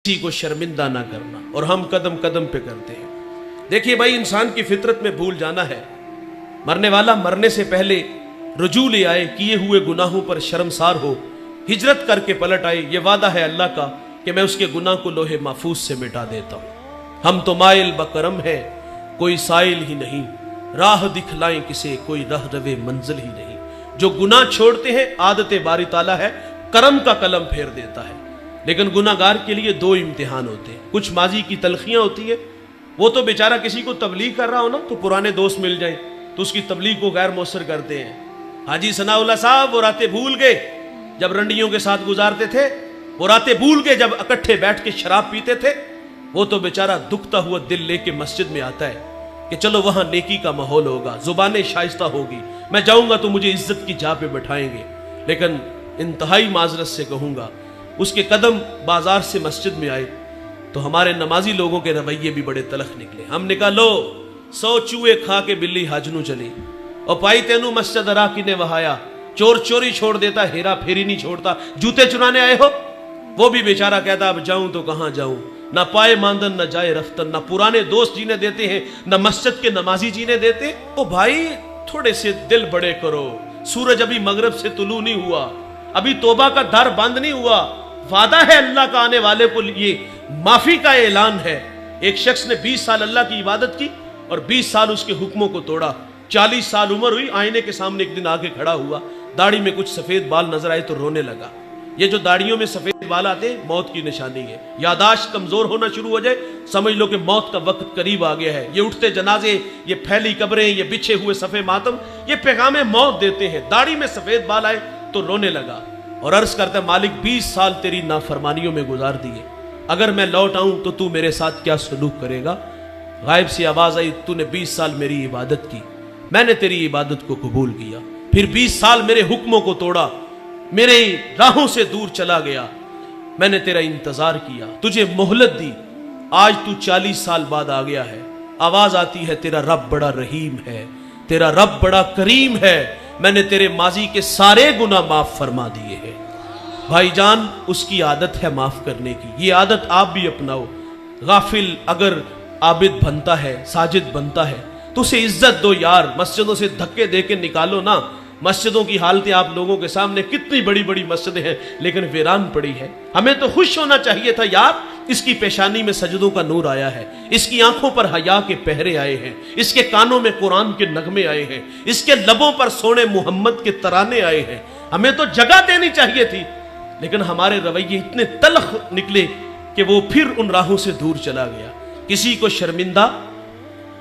کسی کو شرمندہ نہ کرنا، اور ہم قدم قدم پہ کرتے ہیں۔ دیکھیے بھائی، انسان کی فطرت میں بھول جانا ہے۔ مرنے والا مرنے سے پہلے رجوع لے آئے، کیے ہوئے گناہوں پر شرمسار ہو، ہجرت کر کے پلٹ آئے، یہ وعدہ ہے اللہ کا کہ میں اس کے گناہ کو لوح محفوظ سے مٹا دیتا ہوں۔ ہم تو مائل بکرم ہے، کوئی سائل ہی نہیں، راہ دکھلائیں کسے، کوئی رہ روے منزل ہی نہیں۔ جو گناہ چھوڑتے ہیں عادت باری تعالیٰ ہے، کرم کا قلم پھیر دیتا ہے۔ لیکن گناہ گار کے لیے دو امتحان ہوتے ہیں، کچھ ماضی کی تلخیاں ہوتی ہیں، وہ تو بیچارہ کسی کو تبلیغ کر رہا ہو نا تو پرانے دوست مل جائیں تو اس کی تبلیغ کو غیر مؤثر کرتے ہیں۔ حاجی ثناء اللہ صاحب وہ راتیں بھول گئے جب رنڈیوں کے ساتھ گزارتے تھے، وہ راتیں بھول گئے جب اکٹھے بیٹھ کے شراب پیتے تھے۔ وہ تو بیچارہ دکھتا ہوا دل لے کے مسجد میں آتا ہے کہ چلو وہاں نیکی کا ماحول ہوگا، زبانیں شائستہ ہوگی، میں جاؤں گا تو مجھے عزت کی جا پہ بٹھائیں گے۔ لیکن انتہائی معذرت سے کہوں گا، اس کے قدم بازار سے مسجد میں آئے تو ہمارے نمازی لوگوں کے رویے بھی بڑے تلخ نکلے۔ ہم نے کہا لو 100 چوہے کھا کے بلی حج نو چلی، اور پائی تینوں مسجد را کی نے وہایا، چور چوری چھوڑ دیتا، ہیرا پھیری نہیں چھوڑتا، جوتے چرانے آئے ہو۔ وہ بھی بیچارہ کہتا اب جاؤں تو کہاں جاؤں، نہ پائے ماندن نہ جائے رفتن، نہ پرانے دوست جینے دیتے ہیں نہ مسجد کے نمازی جینے دیتے۔ او بھائی تھوڑے سے دل بڑے کرو، سورج ابھی مغرب سے طلوع نہیں ہوا، ابھی توبہ کا در بند نہیں ہوا، وعدہ ہے اللہ کا آنے والے کو یہ معافی کا اعلان ہے۔ ایک شخص نے 20 سال اللہ کی عبادت کی اور 20 سال اس کے حکموں کو توڑا، 40 سال عمر ہوئی، آئینے کے سامنے ایک دن آگے کھڑا ہوا، داڑھی میں کچھ سفید بال نظر آئے تو رونے لگا۔ یہ جو داڑھیوں میں سفید بال آتے ہیں موت کی نشانی ہے، یاداشت کمزور ہونا شروع ہو جائے سمجھ لو کہ موت کا وقت قریب آ گیا ہے۔ یہ اٹھتے جنازے، یہ پھیلی قبریں، یہ بچھے ہوئے صفے ماتم، یہ پیغام موت دیتے ہیں۔ داڑھی میں سفید بال آئے تو رونے لگا اور عرض کرتا ہے مالک 20 سال تیری نافرمانیوں میں گزار دیے، اگر میں لوٹ آؤں تو تو میرے ساتھ کیا سلوک کرے گا؟ غائب سی آواز آئی، تو نے 20 سال میری عبادت کی، میں نے تیری عبادت کو قبول کیا، پھر 20 سال میرے حکموں کو توڑا، میرے راہوں سے دور چلا گیا، میں نے تیرا انتظار کیا، تجھے مہلت دی، آج تو 40 سال بعد آ گیا ہے۔ آواز آتی ہے تیرا رب بڑا رحیم ہے، تیرا رب بڑا کریم ہے، میں نے تیرے ماضی کے سارے گناہ معاف فرما دیے ہیں۔ بھائی جان اس کی عادت ہے معاف کرنے کی، یہ عادت آپ بھی اپناؤ۔ غافل اگر عابد بنتا ہے، ساجد بنتا ہے تو اسے عزت دو یار، مسجدوں سے دھکے دے کے نکالو نا۔ مسجدوں کی حالتیں آپ لوگوں کے سامنے، کتنی بڑی بڑی مسجدیں ہیں لیکن ویران پڑی ہے۔ ہمیں تو خوش ہونا چاہیے تھا یار، اس کی پیشانی میں سجدوں کا نور آیا ہے، اس کی آنکھوں پر حیا کے پہرے آئے ہیں، اس کے کانوں میں قرآن کے نغمے آئے ہیں، اس کے لبوں پر سونے محمد کے ترانے آئے ہیں۔ ہمیں تو جگہ دینی چاہیے تھی، لیکن ہمارے رویے اتنے تلخ نکلے کہ وہ پھر ان راہوں سے دور چلا گیا۔ کسی کو شرمندہ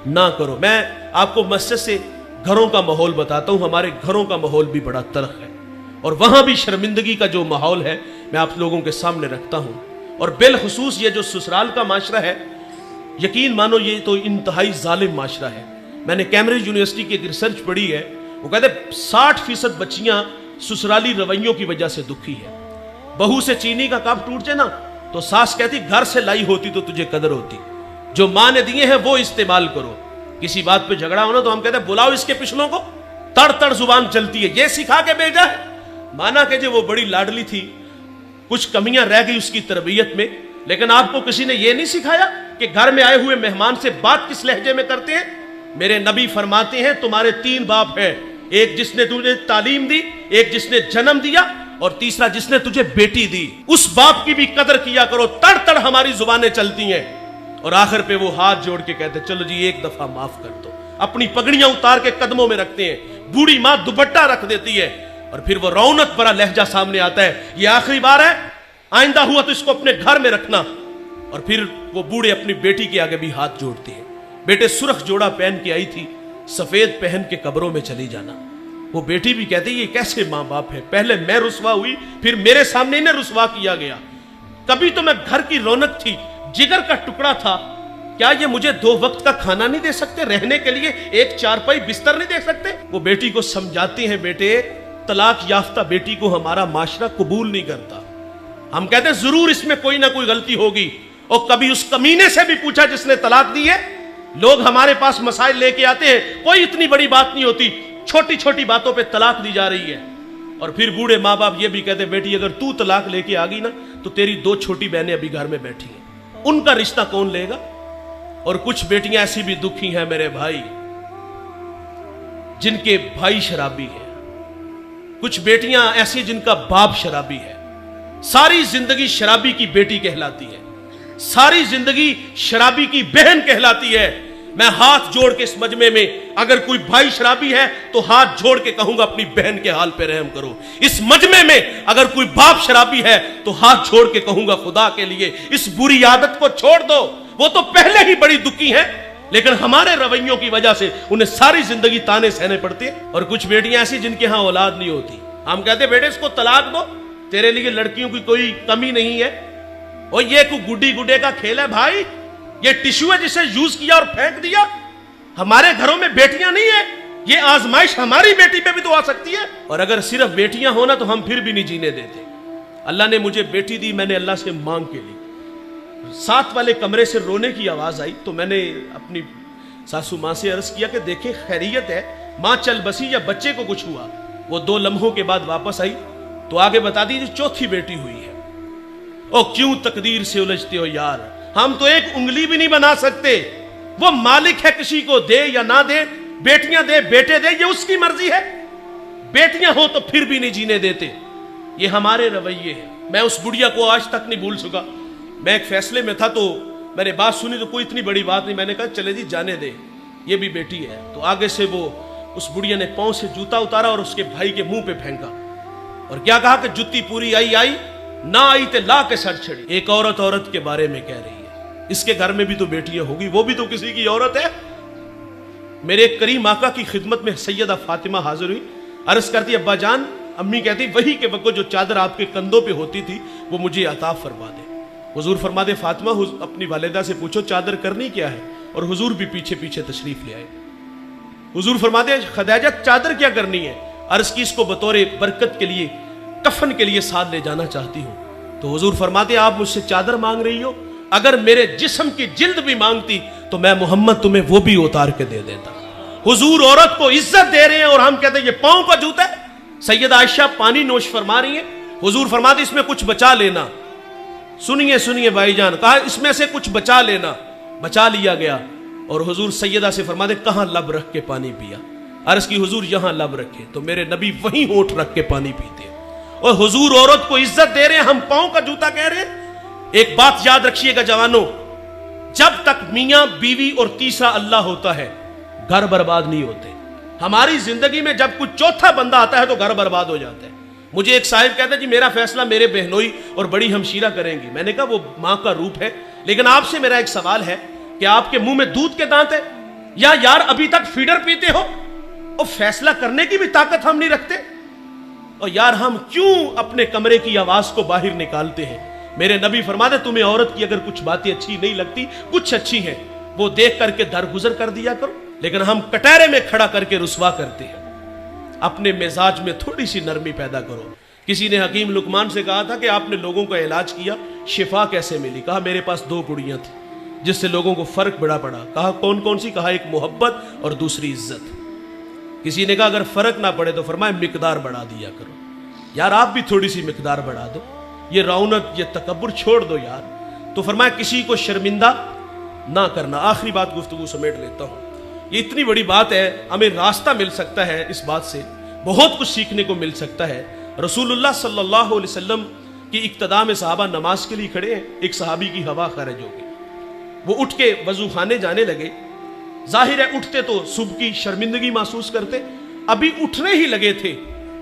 نہ کرو۔ میں آپ کو مسجد سے گھروں کا ماحول بتاتا ہوں، ہمارے گھروں کا ماحول بھی بڑا تلخ ہے، اور وہاں بھی شرمندگی کا جو ماحول ہے میں آپ لوگوں کے سامنے رکھتا ہوں۔ اور بالخصوص یہ جو سسرال کا معاشرہ ہے، یقین مانو یہ تو انتہائی ظالم معاشرہ ہے۔ میں نے کیمبرج یونیورسٹی کی ایک ریسرچ پڑھی ہے، وہ کہتے ہیں 60% بچیاں سسرالی رویوں کی وجہ سے دکھی ہے۔ بہو سے چینی کا کپ ٹوٹ جائے نا تو ساس کہتی گھر سے لائی ہوتی تو تجھے قدر ہوتی، جو ماں نے دیے ہیں وہ استعمال کرو۔ کسی بات پہ جھگڑا ہونا تو ہم کہتے ہیں بلاؤ اس کے پچھلوں کو، تڑ تڑ زبان چلتی ہے، یہ سکھا کے بھیجا ہے۔ مانا کہ جو وہ بڑی لاڈلی تھی، کچھ کمیاں رہ گئی اس کی تربیت میں، لیکن آپ کو کسی نے یہ نہیں سکھایا کہ گھر میں آئے ہوئے مہمان سے بات کس لہجے میں کرتے ہیں۔ میرے نبی فرماتے ہیں تمہارے 3 باپ ہیں، ایک جس نے تجھے تعلیم دی، ایک جس نے جنم دیا، اور تیسرا جس نے تجھے بیٹی دی۔ اس باپ کی بھی قدر کیا کرو۔ تڑ تڑ ہماری زبانیں چلتی ہیں، اور آخر پہ وہ ہاتھ جوڑ کے کہتے چلو جی ایک دفعہ معاف کر دو، اپنی پگڑیاں اتار کے قدموں میں رکھتے ہیں، بوڑھی ماں دوپٹہ رکھ دیتی ہے، اور پھر وہ رونق بھرا لہجہ سامنے آتا ہے، یہ آخری بار ہے، آئندہ ہوا تو اس کو اپنے گھر میں رکھنا۔ اور پھر وہ بوڑھے اپنی بیٹی کے آگے بھی ہاتھ جوڑتے ہیں۔ بیٹے سرخ جوڑا پہن کے آئی تھی، سفید پہن کے قبروں میں چلی جانا۔ وہ بیٹی بھی کہتی یہ کیسے ماں باپ ہے، پہلے میں رسوا ہوئی پھر میرے سامنے انہیں رسوا کیا گیا، کبھی تو میں گھر کی رونق تھی، جگر کا ٹکڑا تھا، کیا یہ مجھے 2 وقت کا کھانا نہیں دے سکتے، رہنے کے لیے ایک چارپائی بستر نہیں دے سکتے؟ وہ بیٹی کو سمجھاتے ہیں بیٹے طلاق یافتہ بیٹی کو ہمارا معاشرہ قبول نہیں کرتا۔ ہم کہتے ہیں ضرور اس میں کوئی نہ کوئی غلطی ہوگی، اور کبھی اس کمینے سے بھی پوچھا جس نے طلاق دی ہے؟ لوگ ہمارے پاس مسائل لے کے آتے ہیں، کوئی اتنی بڑی بات نہیں ہوتی، چھوٹی چھوٹی باتوں پہ طلاق دی جا رہی ہے۔ اور پھر بوڑھے ماں باپ یہ بھی کہتے بیٹی اگر تو طلاق لے کے آ گئی نا تو تیری 2 چھوٹی بہنیں ابھی گھر میں بیٹھی ہیں، ان کا رشتہ کون لے گا؟ اور کچھ بیٹیاں ایسی بھی دکھی ہیں میرے بھائی جن کے بھائی شرابی ہیں، کچھ بیٹیاں ایسی جن کا باپ شرابی ہے، ساری زندگی شرابی کی بیٹی کہلاتی ہے، ساری زندگی شرابی کی بہن کہلاتی ہے۔ میں ہاتھ جوڑ کے اس مجمع میں اگر کوئی بھائی شرابی ہے تو ہاتھ جوڑ کے کہوں گا اپنی بہن کے حال پہ رحم کرو۔ اس مجمع میں اگر کوئی باپ شرابی ہے تو ہاتھ جوڑ کے کہوں گا خدا کے لیے اس بری عادت کو چھوڑ دو۔ وہ تو پہلے ہی بڑی دکھی ہیں لیکن ہمارے رویوں کی وجہ سے انہیں ساری زندگی تانے سہنے پڑتے ہیں۔ اور کچھ بیٹیاں ایسی جن کے ہاں اولاد نہیں ہوتی، ہم کہتے ہیں بیٹے اس کو طلاق دو، تیرے لیے لڑکیوں کی کوئی کمی نہیں ہے۔ اور یہ کوئی گڈی گڈے کا کھیل ہے بھائی، یہ ٹشو ہے جسے یوز کیا اور پھینک دیا۔ ہمارے گھروں میں بیٹیاں نہیں ہیں، یہ آزمائش ہماری بیٹی پہ بھی تو آ سکتی ہے۔ اور اگر صرف بیٹیاں ہونا تو ہم پھر بھی نہیں جینے دیتے۔ اللہ نے مجھے بیٹی دی، میں نے اللہ سے مانگ کے لی۔ ساتھ والے کمرے سے رونے کی آواز آئی تو میں نے اپنی ساسو ماں سے عرض کیا کہ دیکھیں خیریت ہے، ماں چل بسی یا بچے کو کچھ ہوا؟ وہ 2 لمحوں کے بعد واپس آئی تو آگے بتا دیجیے 4تھی بیٹی ہوئی ہے۔ او کیوں تقدیر سے الجھتے ہو یار، ہم تو ایک انگلی بھی نہیں بنا سکتے، وہ مالک ہے کسی کو دے یا نہ دے، بیٹیاں دے بیٹے دے یہ اس کی مرضی ہے، بیٹیاں ہو تو پھر بھی نہیں جینے دیتے۔ یہ ہمارے رویے ہیں۔ میں اس بڑھیا کو آج تک نہیں بھول سکا۔ میں ایک فیصلے میں تھا تو میں نے بات سنی تو کوئی اتنی بڑی بات نہیں، میں نے کہا چلے جی جانے دے، یہ بھی بیٹی ہے۔ تو آگے سے وہ اس بڑھیا نے پاؤں سے جوتا اتارا اور اس کے بھائی کے منہ پہ پھینکا اور کیا کہا کہ جتی پوری آئی نہ آئی تے لا کے سر چھڑی۔ ایک عورت کے بارے میں کہہ رہی ہے، اس کے گھر میں بھی تو بیٹیاں ہوگی، وہ بھی تو کسی کی عورت ہے۔ میرے کریم آقا کی خدمت میں سیدہ فاطمہ حاضر ہوئی، عرض کرتی ابا جان، امی کہتی وہی کے وقت جو چادر آپ کے کندھوں پہ ہوتی تھی وہ مجھے عطا فرما دے۔ حضور فرما دے فاطمہ اپنی والدہ سے پوچھو چادر کرنی کیا ہے، اور حضور بھی پیچھے پیچھے تشریف لے آئے۔ حضور فرما دے خدیجہ چادر کیا کرنی ہے، عرض کی اس کو بطور برکت کے لیے کفن کے لیے ساتھ لے جانا چاہتی ہوں۔ تو حضور فرماتے آپ مجھ سے چادر مانگ رہی ہو، اگر میرے جسم کی جلد بھی مانگتی تو میں محمد تمہیں وہ بھی اتار کے دے دیتا۔ حضور عورت کو عزت دے رہے ہیں اور ہم کہتے ہیں یہ پاؤں کا جوتا ہے۔ سیدہ عائشہ پانی نوش فرما رہی ہیں، حضور فرماتے اس میں کچھ بچا لینا۔ سنیے بھائی جان، کہا اس میں سے کچھ بچا لینا، بچا لیا گیا۔ اور حضور سیدہ سے فرماتے کہاں لب رکھ کے پانی پیا، عرض کی حضور یہاں لب رکھے، تو میرے نبی وہیں ہونٹ رکھ کے پانی پیتے۔ اور حضور عورت کو عزت دے رہے ہیں، ہم پاؤں کا جوتا کہہ رہے ہیں۔ ایک بات یاد رکھیے گا جوانوں، جب تک میاں بیوی اور تیسرا اللہ ہوتا ہے گھر برباد نہیں ہوتے۔ ہماری زندگی میں جب کوئی چوتھا بندہ آتا ہے تو گھر برباد ہو جاتا ہے۔ مجھے ایک صاحب کہتا ہے جی میرا فیصلہ میرے بہنوئی اور بڑی ہمشیرہ کریں گی۔ میں نے کہا وہ ماں کا روپ ہے، لیکن آپ سے میرا ایک سوال ہے کہ آپ کے منہ میں دودھ کے دانت ہے یا یار ابھی تک فیڈر پیتے ہو؟ اور فیصلہ کرنے کی بھی طاقت ہم نہیں رکھتے؟ اور یار ہم کیوں اپنے کمرے کی آواز کو باہر نکالتے ہیں؟ میرے نبی فرماتے تمہیں عورت کی اگر کچھ باتیں اچھی نہیں لگتی، کچھ اچھی ہیں، وہ دیکھ کر کے درگزر کر دیا کرو، لیکن ہم کٹہرے میں کھڑا کر کے رسوا کرتے ہیں۔ اپنے مزاج میں تھوڑی سی نرمی پیدا کرو۔ کسی نے حکیم لقمان سے کہا تھا کہ آپ نے لوگوں کا علاج کیا، شفا کیسے ملی؟ کہا میرے پاس 2 گڑیاں تھیں جس سے لوگوں کو فرق بڑا پڑا۔ کہا کون کون سی؟ کہا ایک محبت اور دوسری عزت۔ کسی نے کہا اگر فرق نہ پڑے تو فرمایا مقدار بڑھا دیا کرو۔ یار آپ بھی تھوڑی سی مقدار بڑھا دو، یہ رونق یہ تکبر چھوڑ دو یار۔ تو فرمایا کسی کو شرمندہ نہ کرنا۔ آخری بات گفتگو سمیٹ لیتا ہوں، یہ اتنی بڑی بات ہے، ہمیں راستہ مل سکتا ہے اس بات سے، بہت کچھ سیکھنے کو مل سکتا ہے۔ رسول اللہ صلی اللہ علیہ وسلم کی اقتداء میں صحابہ نماز کے لیے کھڑے ہیں، ایک صحابی کی ہوا خارج ہو گئی، وہ اٹھ کے وضو خانے جانے لگے۔ ظاہر ہے اٹھتے تو صبح کی شرمندگی محسوس کرتے، ابھی اٹھنے ہی لگے تھے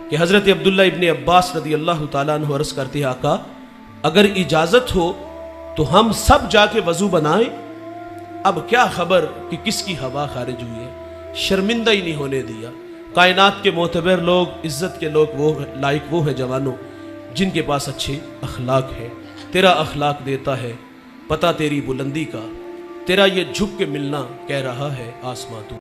کہ حضرت عبداللہ ابن عباس رضی اللہ تعالیٰ عنہ عرض کرتے ہیں آقا اگر اجازت ہو تو ہم سب جا کے وضو بنائیں۔ اب کیا خبر کہ کس کی ہوا خارج ہوئی ہے، شرمندہ ہی نہیں ہونے دیا۔ کائنات کے معتبر لوگ، عزت کے لوگ وہ لائق وہ ہیں جوانوں جن کے پاس اچھے اخلاق ہے۔ تیرا اخلاق دیتا ہے پتہ تیری بلندی کا، تیرا یہ جھک کے ملنا کہہ رہا ہے آسمان تو۔